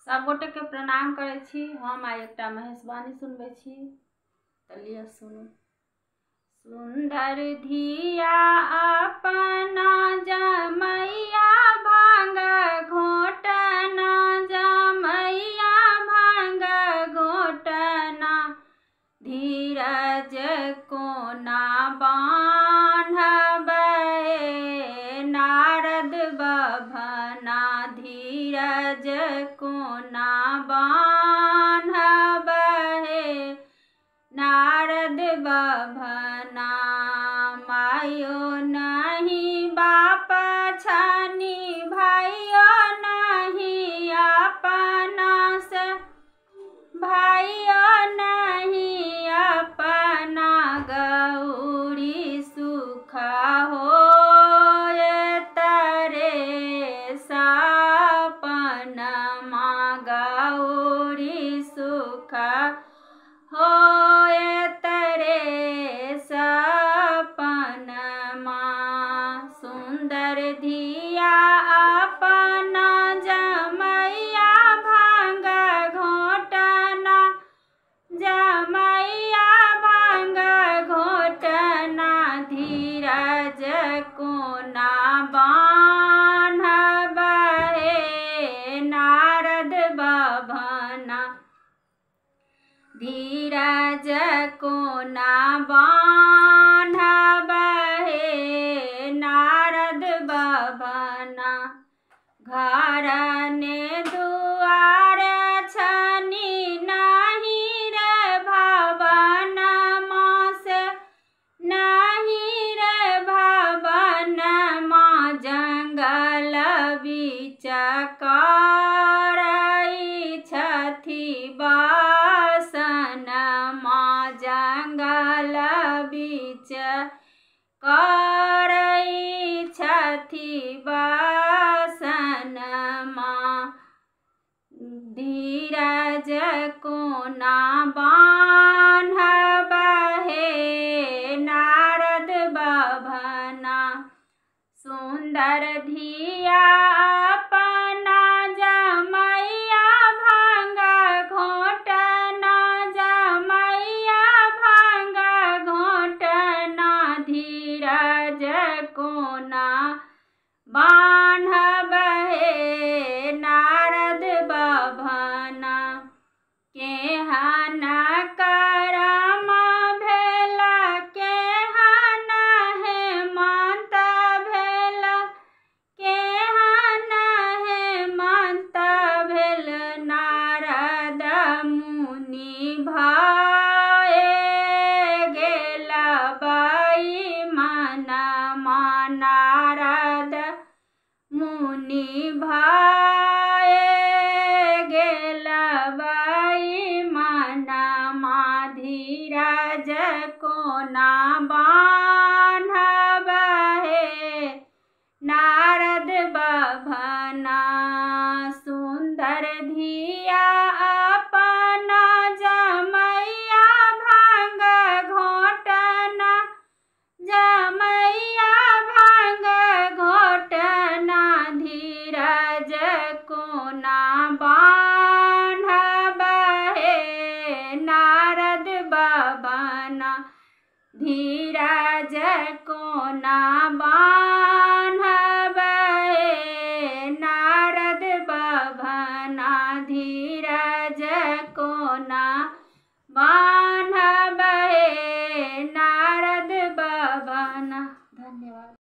सब गोटे के प्रणाम करे छी। हम आइ एकटा महेशवाणी सुनबे छी, लिअ सुनू। सुंदर धिया अपना जमैया भांग घोटना, जमैया भांग घोटना, धीरज कोना बांधबे नारद बभना, धीरज कोना बांधबे नारद बभना। मायो नहीं बाप छनी, भाइयो नहीं अपना से, भाइयो नहीं अपना, गौरी सुख होए तरे सपन माँ, गौरी सुख होए तरे सपन माँ। सुंदर धिया अपना जमैया भांग घोटना, जमैया भांग घोटना, धीरज कोना बांधबे नारद बभना, धीरज कोना बांधबे नारद बभना। घर ने दुआर छनी, नहीं रे भवन माँ से, नहीं रे भवन माँ, जंगल बीच करई छथी बासन माँ, जंगल बीच करई छथी बासन माँ, धीरज कोना बांधबे नारद बभना। सुंदर धिया अपना जमैया भांग घोटना, जमैया भांग घोटना, धीरज कोना बांधबे नारद बभना। केहन करम भेल, केहन हेमंत भेल, केहन हेमंत भेल, नारद मुनि भए गेल बईमान माँ, नारद मुनि भए गेल बईमान माँ, धीरज कोना बांधबे नारद बभना। सुंदर धिया अपना जमैया भांग घोटना, जमैया भांग घोटना, धीरज कोना बांधबे नारद बभना, धीरज कोना बांधबे नारद बभना, धीरज कोना बांधबे नारद बभना। धन्यवाद।